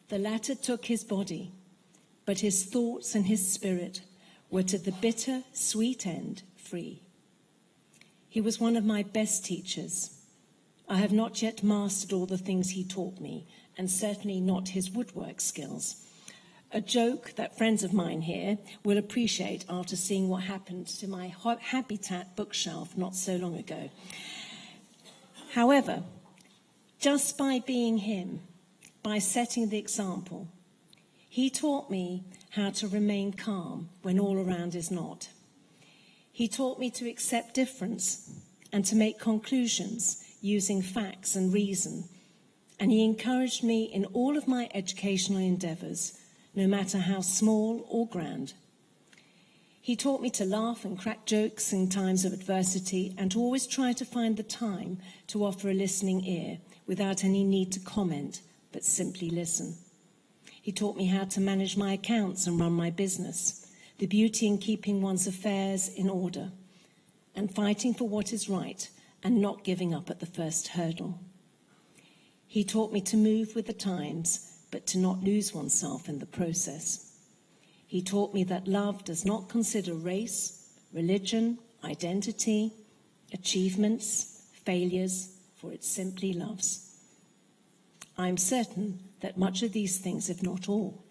The latter took his body, but his thoughts and his spirit were to the bitter, sweet end free. He was one of my best teachers. I have not yet mastered all the things he taught me, and certainly not his woodwork skills. A joke that friends of mine here will appreciate after seeing what happened to my Habitat bookshelf not so long ago. However, just by being him, by setting the example, he taught me how to remain calm when all around is not. He taught me to accept difference and to make conclusions using facts and reason. And he encouraged me in all of my educational endeavours, no matter how small or grand. He taught me to laugh and crack jokes in times of adversity and to always try to find the time to offer a listening ear without any need to comment, but simply listen. He taught me how to manage my accounts and run my business, the beauty in keeping one's affairs in order, and fighting for what is right and not giving up at the first hurdle. He taught me to move with the times, but to not lose oneself in the process. He taught me that love does not consider race, religion, identity, achievements, failures, for it simply loves. I am certain that much of these things, if not all,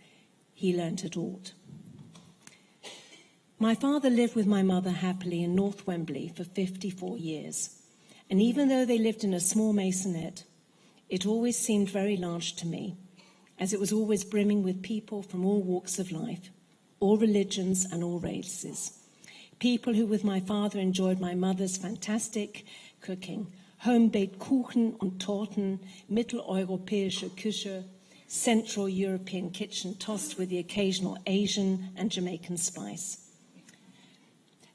he learnt at Ort. My father lived with my mother happily in North Wembley for 54 years, and even though they lived in a small maisonette, it always seemed very large to me, as it was always brimming with people from all walks of life, all religions and all races. People who, with my father, enjoyed my mother's fantastic cooking, home-baked Kuchen und Torten, mitteleuropäische Küche, Central European kitchen tossed with the occasional Asian and Jamaican spice.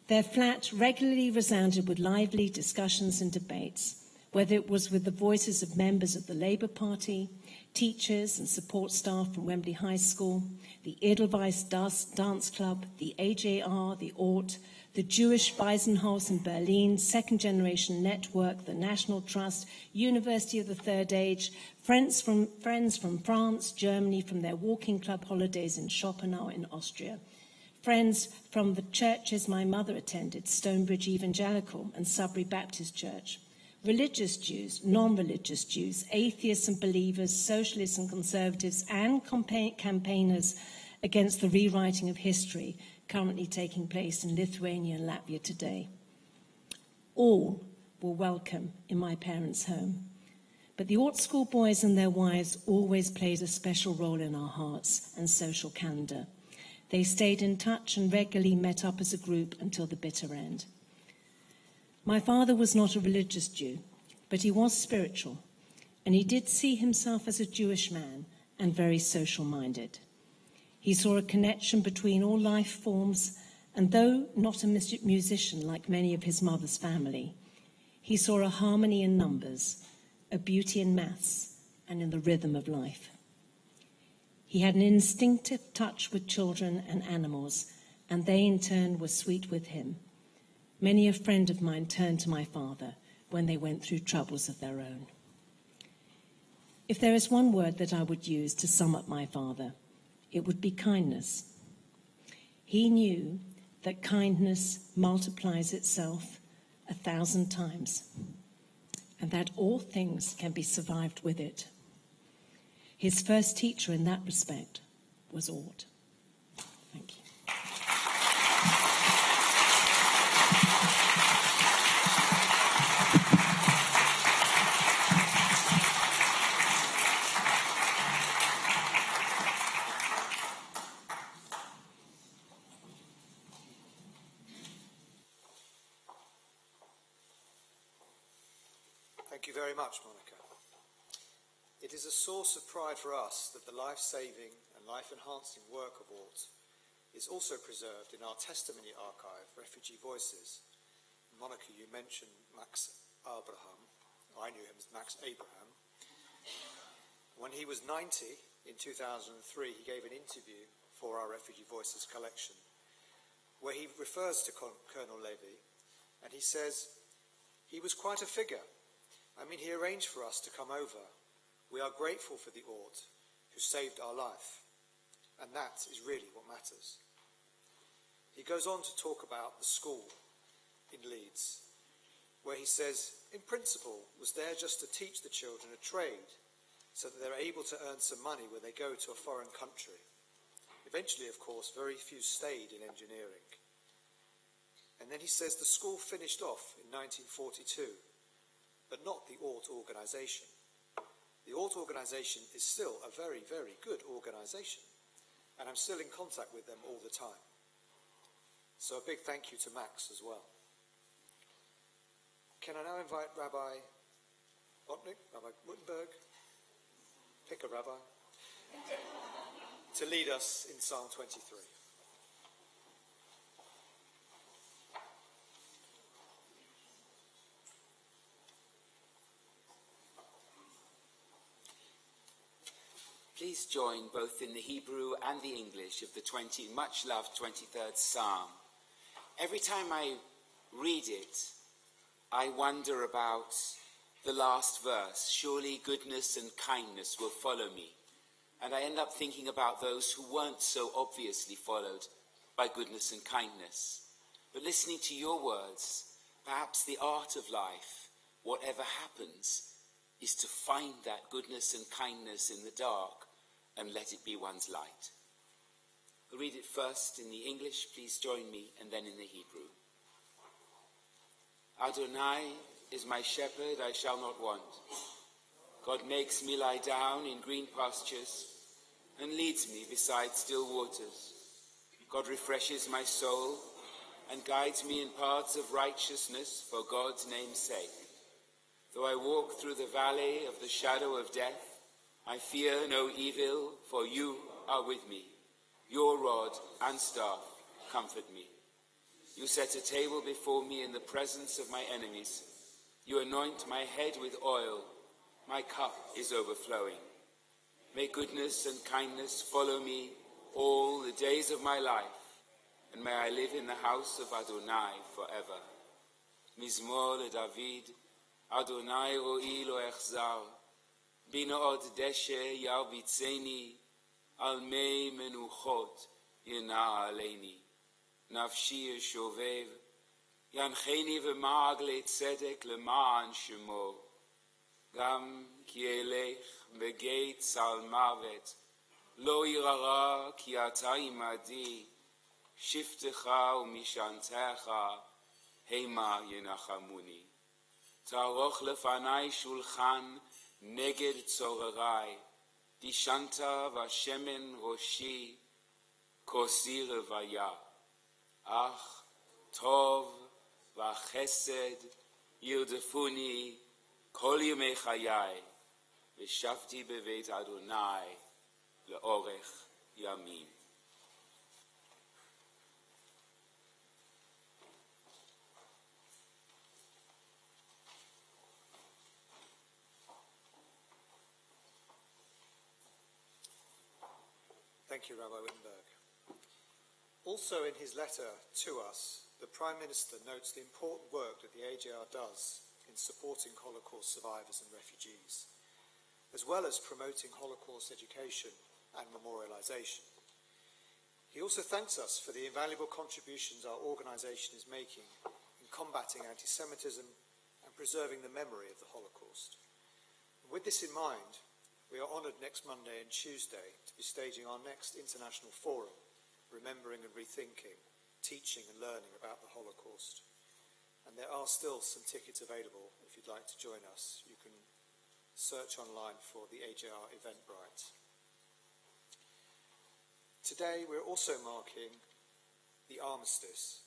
Their flat regularly resounded with lively discussions and debates, whether it was with the voices of members of the Labour Party, teachers and support staff from Wembley High School, the Edelweiss Dance Club, the AJR, the Ort, the Jewish Waisenhaus in Berlin, Second Generation Network, the National Trust, University of the Third Age, friends from France, Germany, from their walking club holidays in Schopenhau in Austria, friends from the churches my mother attended, Stonebridge Evangelical and Sudbury Baptist Church, religious Jews, non-religious Jews, atheists and believers, socialists and conservatives, and campaigners against the rewriting of history currently taking place in Lithuania and Latvia today. All were welcome in my parents' home. But the Ort School boys and their wives always played a special role in our hearts and social calendar. They stayed in touch and regularly met up as a group until the bitter end. My father was not a religious Jew, but he was spiritual, and he did see himself as a Jewish man and very social-minded. He saw a connection between all life forms, and though not a musician like many of his mother's family, he saw a harmony in numbers, a beauty in maths, and in the rhythm of life. He had an instinctive touch with children and animals, and they in turn were sweet with him. Many a friend of mine turned to my father when they went through troubles of their own. If there is one word that I would use to sum up my father, it would be kindness. He knew that kindness multiplies itself 1,000 times, and that all things can be survived with it. His first teacher in that respect was Ort. Thank you. Thank you very much, Monica. It is a source of pride for us that the life-saving and life-enhancing work of Ort is also preserved in our testimony archive, Refugee Voices. Monica, you mentioned Max Abraham. I knew him as Max Abraham. When he was 90 in 2003, he gave an interview for our Refugee Voices collection where he refers to Colonel Levy, and he says, "He was quite a figure. I mean, he arranged for us to come over. We are grateful for the Ort who saved our life, and that is really what matters." He goes on to talk about the school in Leeds, where he says, "In principle, was there just to teach the children a trade so that they're able to earn some money when they go to a foreign country. Eventually, of course, very few stayed in engineering." And then he says the school finished off in 1942, but not the Ort organisation. The Ort organisation is still a very, very good organisation, and I'm still in contact with them all the time. So a big thank you to Max as well. Can I now invite Rabbi Botnick, Rabbi Wittenberg, pick a rabbi, to lead us in Psalm 23. Please join both in the Hebrew and the English of the much-loved 23rd Psalm. Every time I read it, I wonder about the last verse, surely goodness and kindness will follow me. And I end up thinking about those who weren't so obviously followed by goodness and kindness. But listening to your words, perhaps the art of life, whatever happens, is to find that goodness and kindness in the dark and let it be one's light. I'll read it first in the English, please join me, and then in the Hebrew. Adonai is my shepherd, I shall not want. God makes me lie down in green pastures and leads me beside still waters. God refreshes my soul and guides me in paths of righteousness for God's name's sake. Though I walk through the valley of the shadow of death, I fear no evil, for you are with me. Your rod and staff comfort me. You set a table before me in the presence of my enemies. You anoint my head with oil. My cup is overflowing. May goodness and kindness follow me all the days of my life, and may I live in the house of Adonai forever. Mizmor LeDavid, Adonai ro'i lo echzar, bina od deshe yarbitzeni, al mei menuchot yena aleini. Nafshi yeshovev, yancheni v'ma'ag le'tzedek le'ma'an shemo. Gam ki elech begeit sal mavet, lo yirara ki ata imadi, shiftecha u'mishantecha, hema yenachamuni. Ta'aroch lefanai shulchan neged tzorerai, dishanta v'shemen roshi, kosi revaya. Ach, tov v'chesed yirdefuni kol yemei chayai, v'shavti beveit Adonai le'orech yamim. Thank you, Rabbi Wittenberg. Also in his letter to us, the Prime Minister notes the important work that the AJR does in supporting Holocaust survivors and refugees, as well as promoting Holocaust education and memorialization. He also thanks us for the invaluable contributions our organisation is making in combating anti-Semitism and preserving the memory of the Holocaust. With this in mind, we are honoured next Monday and Tuesday to be staging our next international forum, Remembering and Rethinking, Teaching and Learning about the Holocaust. And there are still some tickets available if you'd like to join us. You can search online for the AJR Eventbrite. Today we're also marking the armistice,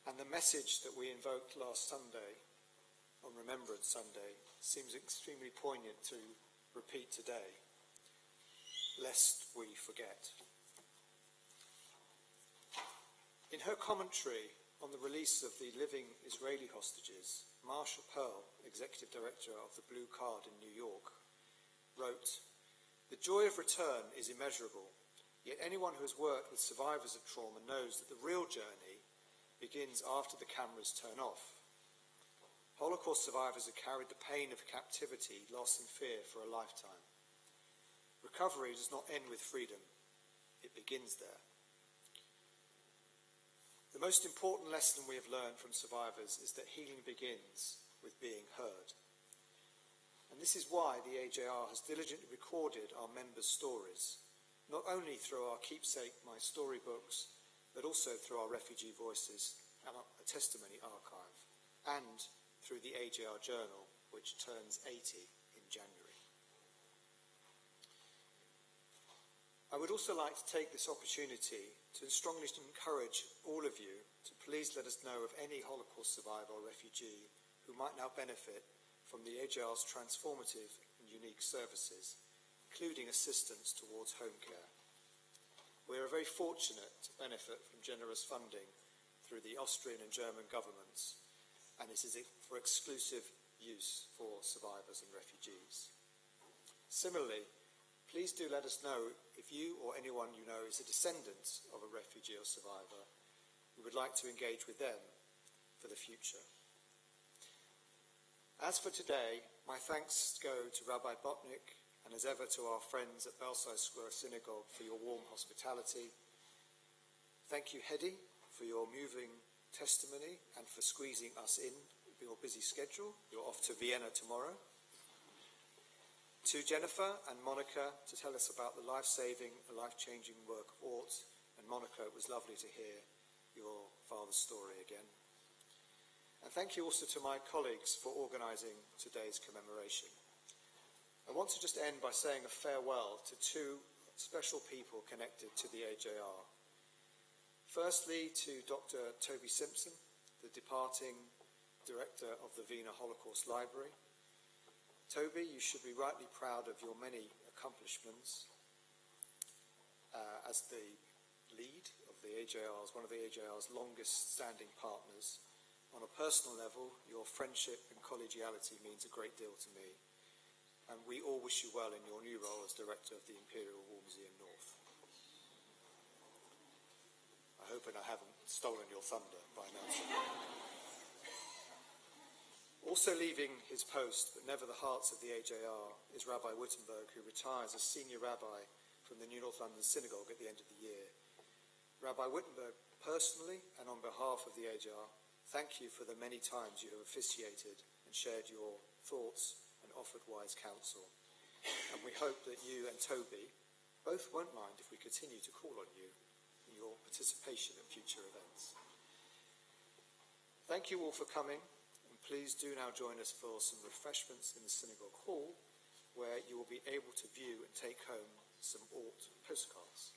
and the message that we invoked last Sunday on Remembrance Sunday seems extremely poignant to repeat today, lest we forget. In her commentary on the release of the living Israeli hostages, Marsha Pearl, Executive Director of the Blue Card in New York, wrote, "The joy of return is immeasurable, yet anyone who has worked with survivors of trauma knows that the real journey begins after the cameras turn off. Holocaust survivors have carried the pain of captivity, loss and fear for a lifetime. Recovery does not end with freedom, it begins there. The most important lesson we have learned from survivors is that healing begins with being heard. And this is why the AJR has diligently recorded our members' stories, not only through our keepsake My Story books, but also through our Refugee Voices and a testimony archive, and through the AJR Journal, which turns 80 in January. I would also like to take this opportunity to strongly encourage all of you to please let us know of any Holocaust survivor or refugee who might now benefit from the AJR's transformative and unique services, including assistance towards home care. We are very fortunate to benefit from generous funding through the Austrian and German governments, and this is for exclusive use for survivors and refugees. Similarly, please do let us know if you or anyone you know is a descendant of a refugee or survivor. We would like to engage with them for the future. As for today, my thanks go to Rabbi Botnick and as ever to our friends at Belsize Square Synagogue for your warm hospitality. Thank you, Hedy, for your moving testimony and for squeezing us in your busy schedule. You're off to Vienna tomorrow. To Jennifer and Monica to tell us about the life-saving and life-changing work of Ort. And Monica, it was lovely to hear your father's story again. And thank you also to my colleagues for organising today's commemoration. I want to just end by saying a farewell to two special people connected to the AJR. Firstly, to Dr. Toby Simpson, the departing director of the Wiener Holocaust Library. Toby, you should be rightly proud of your many accomplishments as the lead of the AJR's, one of the AJR's longest standing partners. On a personal level, your friendship and collegiality means a great deal to me, and we all wish you well in your new role as director of the Imperial War Museum North. I hope I haven't stolen your thunder by announcing that. Also leaving his post, but never the hearts of the AJR, is Rabbi Wittenberg, who retires as senior rabbi from the New North London Synagogue at the end of the year. Rabbi Wittenberg, personally and on behalf of the AJR, thank you for the many times you have officiated and shared your thoughts and offered wise counsel. And we hope that you and Toby both won't mind if we continue to call on you in your participation at future events. Thank you all for coming, and please do now join us for some refreshments in the synagogue hall, where you will be able to view and take home some Ort postcards.